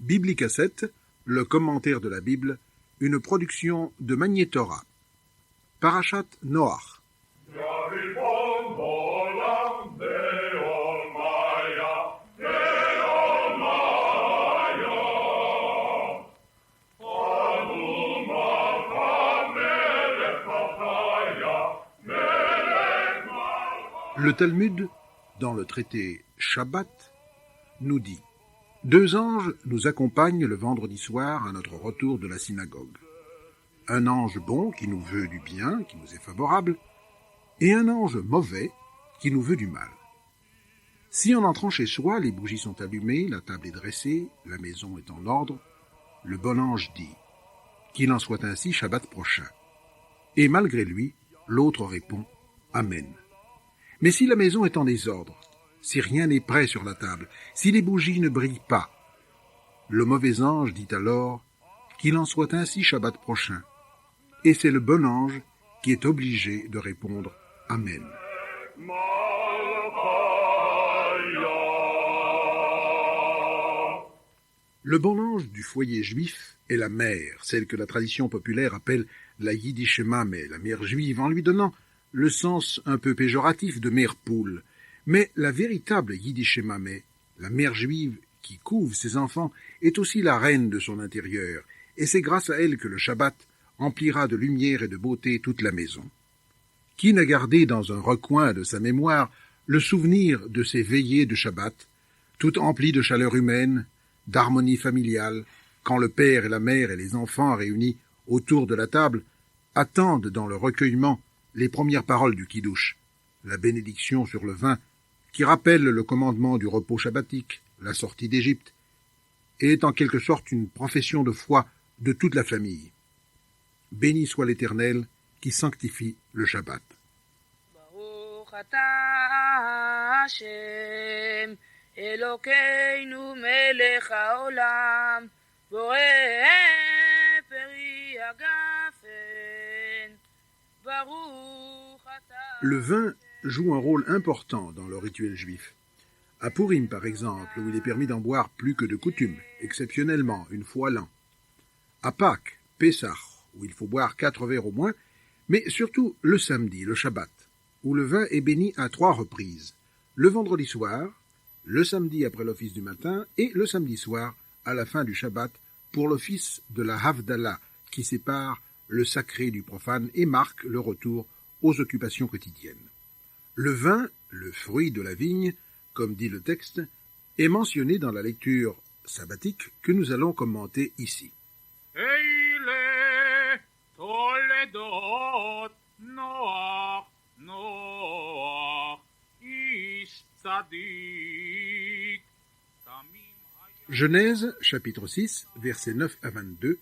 Biblicassette, le commentaire de la Bible, une production de Magnétora. Parashat Noach. Le Talmud, dans le traité Shabbat, nous dit « Deux anges nous accompagnent le vendredi soir à notre retour de la synagogue. Un ange bon qui nous veut du bien, qui nous est favorable, et un ange mauvais qui nous veut du mal. Si en entrant chez soi, les bougies sont allumées, la table est dressée, la maison est en ordre, le bon ange dit « Qu'il en soit ainsi Shabbat prochain. » Et malgré lui, l'autre répond « Amen. » Mais si la maison est en désordre, si rien n'est prêt sur la table, si les bougies ne brillent pas, le mauvais ange dit alors « Qu'il en soit ainsi Shabbat prochain. » Et c'est le bon ange qui est obligé de répondre « Amen. » Le bon ange du foyer juif est la mère, celle que la tradition populaire appelle la Yiddish Mameh, la mère juive, en lui donnant le sens un peu péjoratif de mère poule. Mais la véritable Yiddish Mameh, la mère juive qui couve ses enfants, est aussi la reine de son intérieur, et c'est grâce à elle que le Shabbat emplira de lumière et de beauté toute la maison. Qui n'a gardé dans un recoin de sa mémoire le souvenir de ces veillées de Shabbat, toutes emplies de chaleur humaine, d'harmonie familiale, quand le père et la mère et les enfants réunis autour de la table attendent dans le recueillement les premières paroles du Kiddush, la bénédiction sur le vin, qui rappelle le commandement du repos shabbatique, la sortie d'Égypte, et est en quelque sorte une profession de foi de toute la famille. Béni soit l'Éternel qui sanctifie le Shabbat. Baruch atah Hashem, Elokeinu melech haolam, borei peri hagafen. Le vin joue un rôle important dans le rituel juif. À Purim, par exemple, où il est permis d'en boire plus que de coutume, exceptionnellement, une fois l'an. À Pâques, Pessah, où il faut boire 4 verres au moins, mais surtout le samedi, le Shabbat, où le vin est béni à 3 reprises. Le vendredi soir, le samedi après l'office du matin et le samedi soir à la fin du Shabbat pour l'office de la Havdalah qui sépare le sacré du profane et marque le retour aux occupations quotidiennes. Le vin, le fruit de la vigne, comme dit le texte, est mentionné dans la lecture sabbatique que nous allons commenter ici. Eile toledot Noach, Noach, ish tzadik. Genèse, chapitre 6, versets 9 à 22,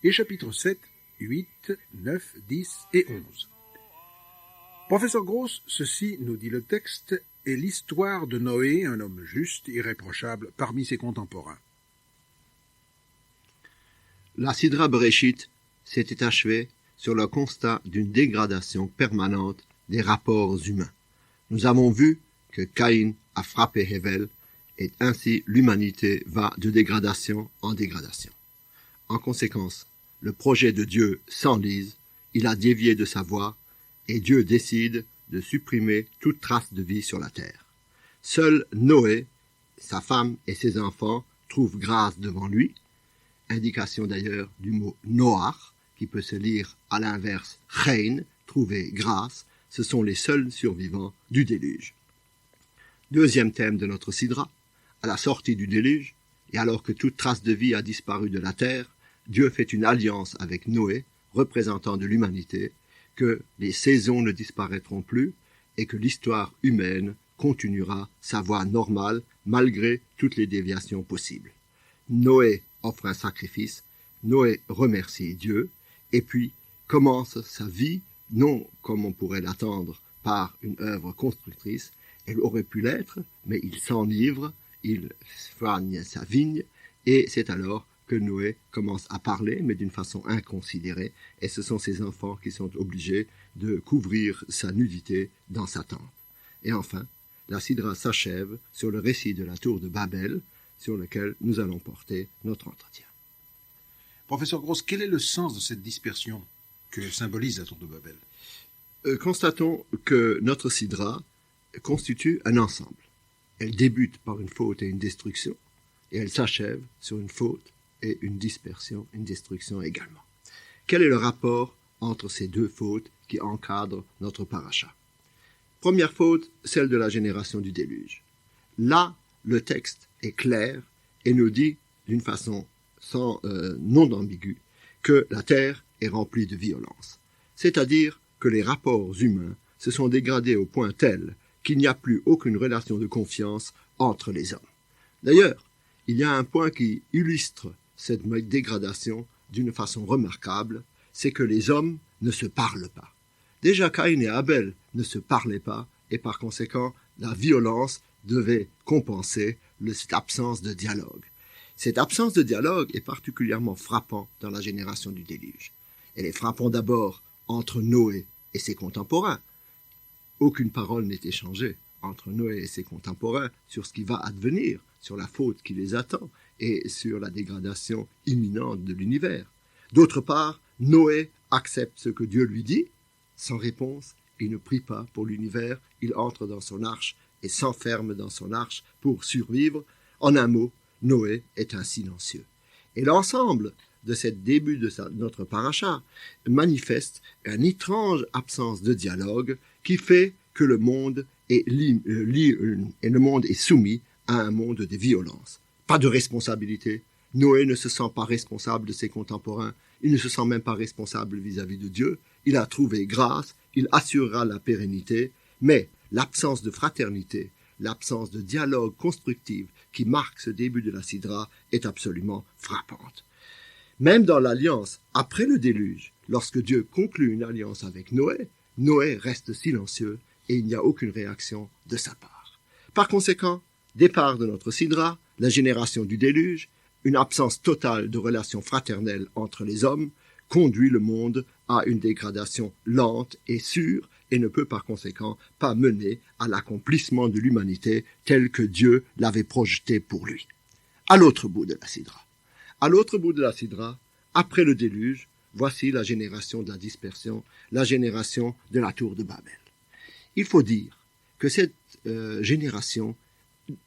et chapitre 7, 8, 9, 10 et 11. Professeur Gross, ceci, nous dit le texte, est l'histoire de Noé, un homme juste, irréprochable, parmi ses contemporains. La Sidra Bereshit s'était achevée sur le constat d'une dégradation permanente des rapports humains. Nous avons vu que Caïn a frappé Hevel, et ainsi l'humanité va de dégradation en dégradation. En conséquence, le projet de Dieu s'enlise, il a dévié de sa voie, et Dieu décide de supprimer toute trace de vie sur la terre. Seul Noé, sa femme et ses enfants trouvent grâce devant lui, indication d'ailleurs du mot Noach, qui peut se lire à l'inverse Chein, trouver grâce, ce sont les seuls survivants du déluge. Deuxième thème de notre sidra, à la sortie du déluge, et alors que toute trace de vie a disparu de la terre, Dieu fait une alliance avec Noé, représentant de l'humanité, que les saisons ne disparaîtront plus et que l'histoire humaine continuera sa voie normale malgré toutes les déviations possibles. Noé offre un sacrifice, Noé remercie Dieu et puis commence sa vie, non comme on pourrait l'attendre par une œuvre constructrice, elle aurait pu l'être, mais il s'enivre, il soigne sa vigne et c'est alors que Noé commence à parler, mais d'une façon inconsidérée, et ce sont ses enfants qui sont obligés de couvrir sa nudité dans sa tente. Et enfin, la sidra s'achève sur le récit de la tour de Babel, sur lequel nous allons porter notre entretien. Professeur Gross, quel est le sens de cette dispersion que symbolise la tour de Babel? Constatons que notre sidra constitue un ensemble. Elle débute par une faute et une destruction, et elle s'achève sur une faute et une dispersion, une destruction également. Quel est le rapport entre ces deux fautes qui encadrent notre paracha? Première faute, celle de la génération du déluge. Là, le texte est clair et nous dit d'une façon non ambiguë que la terre est remplie de violence. C'est-à-dire que les rapports humains se sont dégradés au point tel qu'il n'y a plus aucune relation de confiance entre les hommes. D'ailleurs, il y a un point qui illustre cette dégradation d'une façon remarquable, c'est que les hommes ne se parlent pas. Déjà Caïn et Abel ne se parlaient pas, et par conséquent, la violence devait compenser cette absence de dialogue. Cette absence de dialogue est particulièrement frappante dans la génération du déluge. Elle est frappante d'abord entre Noé et ses contemporains. Aucune parole n'est échangée entre Noé et ses contemporains sur ce qui va advenir, sur la faute qui les attend et sur la dégradation imminente de l'univers. D'autre part, Noé accepte ce que Dieu lui dit, sans réponse, il ne prie pas pour l'univers, il entre dans son arche et s'enferme dans son arche pour survivre. En un mot, Noé est un silencieux. Et l'ensemble de ce début de notre paracha manifeste une étrange absence de dialogue qui fait que le monde est soumis à un monde de violence. Pas de responsabilité. Noé ne se sent pas responsable de ses contemporains. Il ne se sent même pas responsable vis-à-vis de Dieu. Il a trouvé grâce. Il assurera la pérennité. Mais l'absence de fraternité, l'absence de dialogue constructif qui marque ce début de la sidra est absolument frappante. Même dans l'alliance après le déluge, lorsque Dieu conclut une alliance avec Noé, Noé reste silencieux et il n'y a aucune réaction de sa part. Par conséquent, départ de notre sidra, la génération du déluge, une absence totale de relations fraternelles entre les hommes, conduit le monde à une dégradation lente et sûre et ne peut par conséquent pas mener à l'accomplissement de l'humanité tel que Dieu l'avait projeté pour lui. À l'autre bout de la sidra. À l'autre bout de la sidra, après le déluge, voici la génération de la dispersion, la génération de la tour de Babel. Il faut dire que cette génération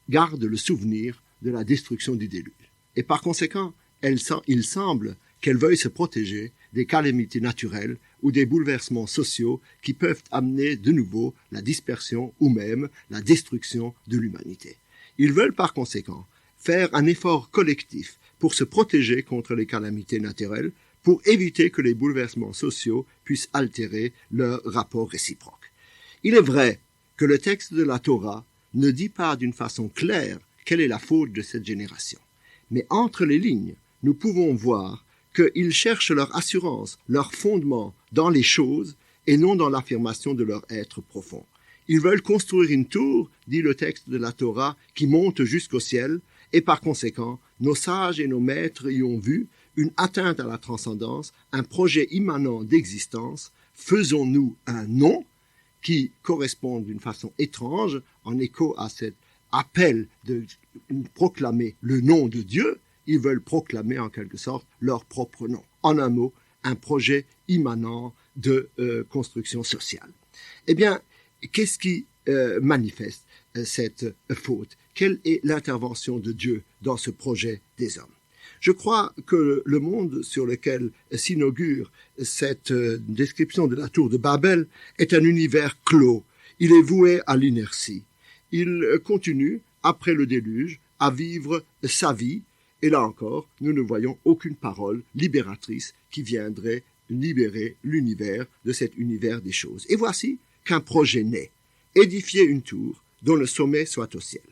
garde le souvenir de la destruction du déluge. Et par conséquent, il semble qu'elle veuille se protéger des calamités naturelles ou des bouleversements sociaux qui peuvent amener de nouveau la dispersion ou même la destruction de l'humanité. Ils veulent par conséquent faire un effort collectif pour se protéger contre les calamités naturelles, pour éviter que les bouleversements sociaux puissent altérer leur rapport réciproque. Il est vrai que le texte de la Torah ne dit pas d'une façon claire quelle est la faute de cette génération. Mais entre les lignes, nous pouvons voir qu'ils cherchent leur assurance, leur fondement dans les choses et non dans l'affirmation de leur être profond. Ils veulent construire une tour, dit le texte de la Torah, qui monte jusqu'au ciel, et par conséquent, nos sages et nos maîtres y ont vu une atteinte à la transcendance, un projet immanent d'existence. Faisons-nous un nom qui correspond d'une façon étrange, en écho à cet appel de proclamer le nom de Dieu. Ils veulent proclamer en quelque sorte leur propre nom. En un mot, un projet immanent de construction sociale. Eh bien, qu'est-ce qui manifeste cette faute? Quelle est l'intervention de Dieu dans ce projet des hommes? Je crois que le monde sur lequel s'inaugure cette description de la tour de Babel est un univers clos. Il est voué à l'inertie. Il continue, après le déluge, à vivre sa vie. Et là encore, nous ne voyons aucune parole libératrice qui viendrait libérer l'univers de cet univers des choses. Et voici qu'un projet naît. Édifier une tour dont le sommet soit au ciel.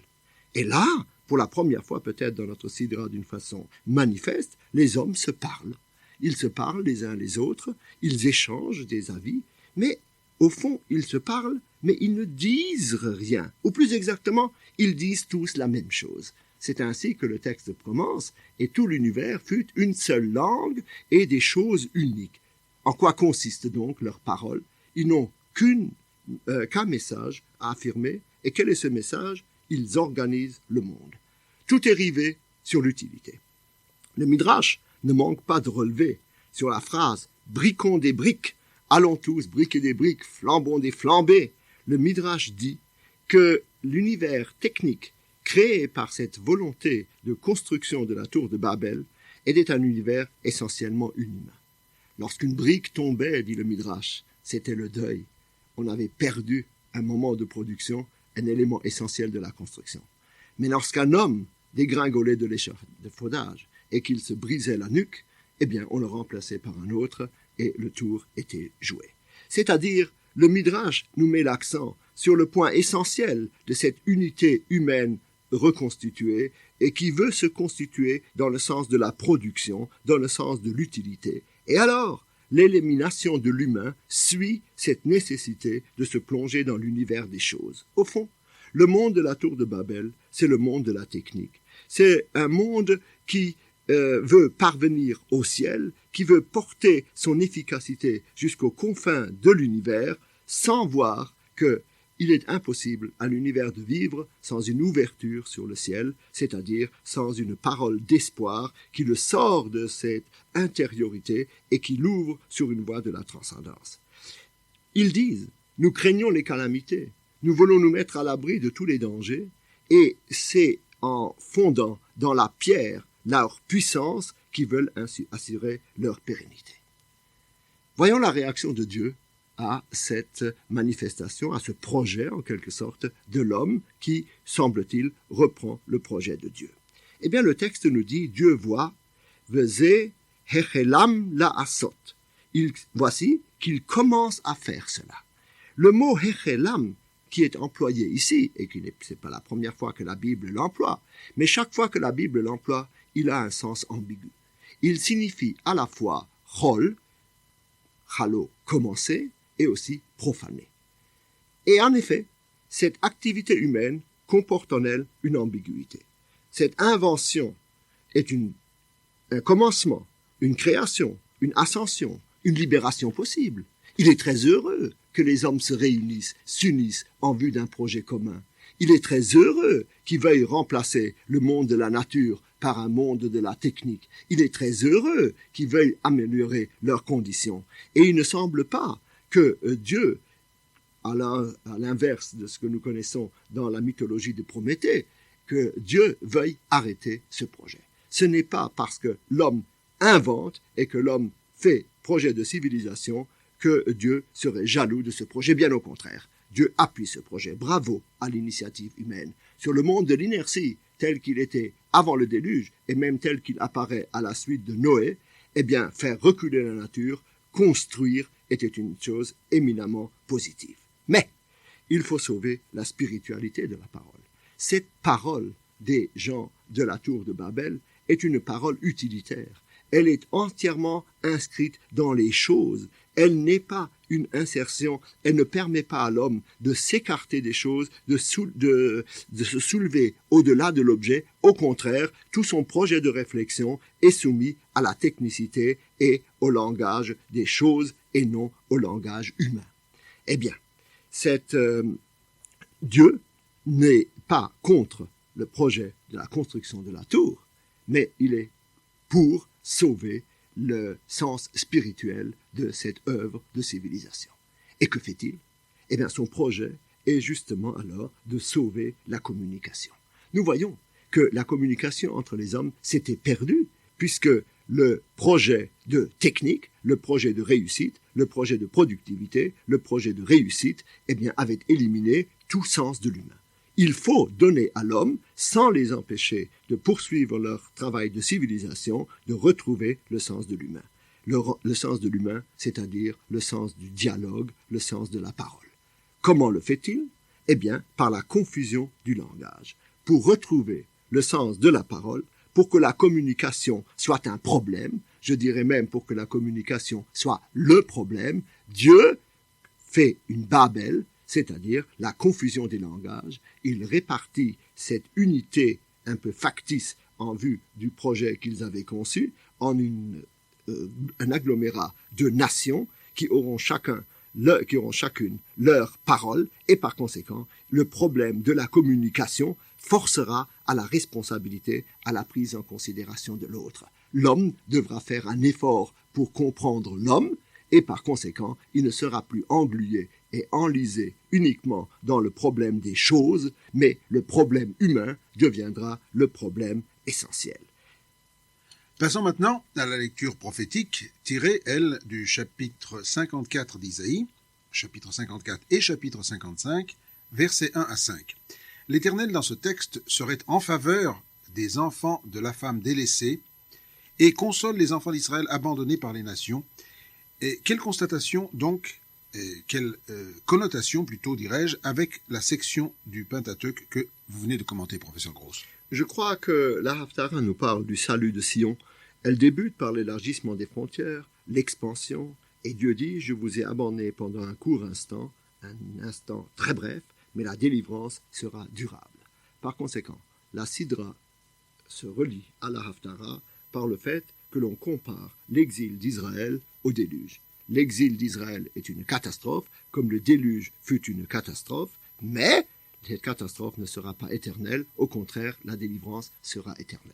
Et là, pour la première fois peut-être dans notre sidra d'une façon manifeste, les hommes se parlent. Ils se parlent les uns les autres, ils échangent des avis, mais au fond, ils se parlent, mais ils ne disent rien. Ou plus exactement, ils disent tous la même chose. C'est ainsi que le texte commence, et tout l'univers fut une seule langue et des choses uniques. En quoi consiste donc leur parole? Ils n'ont qu'un message à affirmer, et quel est ce message? Ils organisent le monde. tout est rivé sur l'utilité. Le Midrash ne manque pas de relever sur la phrase « briquons des briques, allons tous briquer des briques, flambons des flambées ». Le Midrash dit que l'univers technique créé par cette volonté de construction de la tour de Babel était un univers essentiellement inhumain. Lorsqu'une brique tombait, dit le Midrash, c'était le deuil. On avait perdu un moment de production, un élément essentiel de la construction. Mais lorsqu'un homme dégringolait de l'échafaudage et qu'il se brisait la nuque, eh bien, on le remplaçait par un autre et le tour était joué. C'est-à-dire, le Midrash nous met l'accent sur le point essentiel de cette unité humaine reconstituée et qui veut se constituer dans le sens de la production, dans le sens de l'utilité. Et alors, l'élimination de l'humain suit cette nécessité de se plonger dans l'univers des choses. Au fond, le monde de la tour de Babel, c'est le monde de la technique. C'est un monde qui veut parvenir au ciel, qui veut porter son efficacité jusqu'aux confins de l'univers, sans voir qu'il est impossible à l'univers de vivre sans une ouverture sur le ciel, c'est-à-dire sans une parole d'espoir qui le sort de cette intériorité et qui l'ouvre sur une voie de la transcendance. Ils disent, nous craignons les calamités, nous voulons nous mettre à l'abri de tous les dangers, et c'est en fondant dans la pierre leur puissance qu'ils veulent ainsi assurer leur pérennité. Voyons la réaction de Dieu à cette manifestation, à ce projet, en quelque sorte, de l'homme qui, semble-t-il, reprend le projet de Dieu. Eh bien, le texte nous dit, Dieu voit, Veze hechelam la asot. Voici qu'il commence à faire cela. Le mot hechelam, qui est employé ici, et qui n'est pas la première fois que la Bible l'emploie, mais chaque fois que la Bible l'emploie, il a un sens ambigu. Il signifie à la fois chol, chalo, commencer, et aussi profaner. Et en effet, cette activité humaine comporte en elle une ambiguïté. Cette invention est un commencement, une création, une ascension, une libération possible. Il est très heureux que les hommes se réunissent, s'unissent en vue d'un projet commun. Il est très heureux qu'ils veuillent remplacer le monde de la nature par un monde de la technique. Il est très heureux qu'ils veuillent améliorer leurs conditions. Et il ne semble pas que Dieu, à l'inverse de ce que nous connaissons dans la mythologie de Prométhée, que Dieu veuille arrêter ce projet. Ce n'est pas parce que l'homme invente et que l'homme fait projet de civilisation que Dieu serait jaloux de ce projet. Bien au contraire, Dieu appuie ce projet. Bravo à l'initiative humaine. Sur le monde de l'inertie, tel qu'il était avant le déluge, et même tel qu'il apparaît à la suite de Noé, eh bien, faire reculer la nature, construire, était une chose éminemment positive. Mais il faut sauver la spiritualité de la parole. Cette parole des gens de la tour de Babel est une parole utilitaire. Elle est entièrement inscrite dans les choses. Elle n'est pas une insertion. Elle ne permet pas à l'homme de s'écarter des choses, de se soulever au-delà de l'objet. Au contraire, tout son projet de réflexion est soumis à la technicité et au langage des choses et non au langage humain. Eh bien, Dieu n'est pas contre le projet de la construction de la tour, mais il est pour sauver le sens spirituel de cette œuvre de civilisation. Et que fait-il? Eh bien, son projet est justement alors de sauver la communication. Nous voyons que la communication entre les hommes s'était perdue, puisque le projet de technique, le projet de réussite, le projet de productivité, le projet de réussite, eh bien, avait éliminé tout sens de l'humain. Il faut donner à l'homme, sans les empêcher de poursuivre leur travail de civilisation, de retrouver le sens de l'humain. Le sens de l'humain, c'est-à-dire le sens du dialogue, le sens de la parole. Comment le fait-il? Eh bien, par la confusion du langage. Pour retrouver le sens de la parole, pour que la communication soit un problème, je dirais même pour que la communication soit le problème, Dieu fait une Babel, c'est-à-dire la confusion des langages. Il répartit cette unité un peu factice en vue du projet qu'ils avaient conçu en un agglomérat de nations qui auront chacune leur parole et par conséquent le problème de la communication forcera à la responsabilité, à la prise en considération de l'autre. L'homme devra faire un effort pour comprendre l'homme, et par conséquent, il ne sera plus englué et enlisé uniquement dans le problème des choses, mais le problème humain deviendra le problème essentiel. Passons maintenant à la lecture prophétique tirée, elle, du chapitre 54 d'Isaïe, chapitre 54 et chapitre 55, versets 1 à 5. L'Éternel, dans ce texte, serait en faveur des enfants de la femme délaissée et console les enfants d'Israël abandonnés par les nations. Et quelle constatation, donc, quelle connotation, plutôt, dirais-je, avec la section du Pentateuque que vous venez de commenter, professeur Gross? Je crois que la Haftara nous parle du salut de Sion. Elle débute par l'élargissement des frontières, l'expansion, et Dieu dit « Je vous ai abandonné pendant un court instant, un instant très bref, mais la délivrance sera durable. » Par conséquent, la Sidra se relie à la Haftara par le fait que l'on compare l'exil d'Israël au déluge. L'exil d'Israël est une catastrophe, comme le déluge fut une catastrophe, mais cette catastrophe ne sera pas éternelle, au contraire, la délivrance sera éternelle.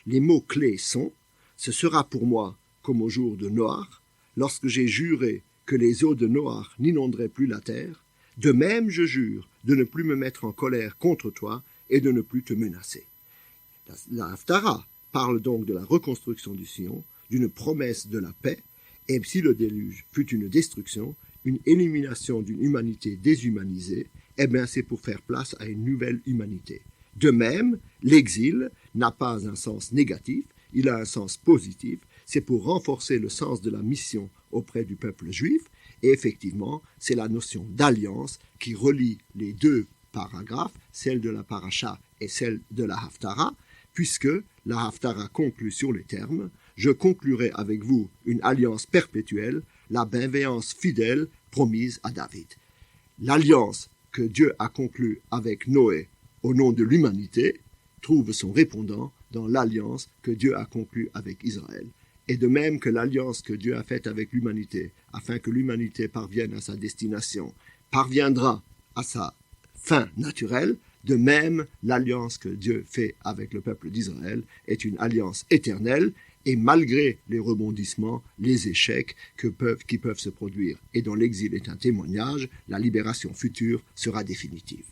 Les mots clés sont « Ce sera pour moi comme au jour de Noach, lorsque j'ai juré que les eaux de Noach n'inonderaient plus la terre, de même je jure de ne plus me mettre en colère contre toi et de ne plus te menacer. » La Haftara parle donc de la reconstruction du Sion, d'une promesse de la paix, et si le déluge fut une destruction, une élimination d'une humanité déshumanisée, eh bien c'est pour faire place à une nouvelle humanité. De même, l'exil n'a pas un sens négatif, il a un sens positif, c'est pour renforcer le sens de la mission auprès du peuple juif, et effectivement, c'est la notion d'alliance qui relie les deux paragraphes, celle de la paracha et celle de la Haftara, puisque la Haftara conclut sur les termes « Je conclurai avec vous une alliance perpétuelle, la bienveillance fidèle promise à David. » L'alliance que Dieu a conclue avec Noé au nom de l'humanité trouve son répondant dans l'alliance que Dieu a conclue avec Israël. Et de même que l'alliance que Dieu a faite avec l'humanité, afin que l'humanité parvienne à sa destination, parviendra à sa fin naturelle, de même, l'alliance que Dieu fait avec le peuple d'Israël est une alliance éternelle, et malgré les rebondissements, les échecs qui peuvent se produire, et dont l'exil est un témoignage, la libération future sera définitive.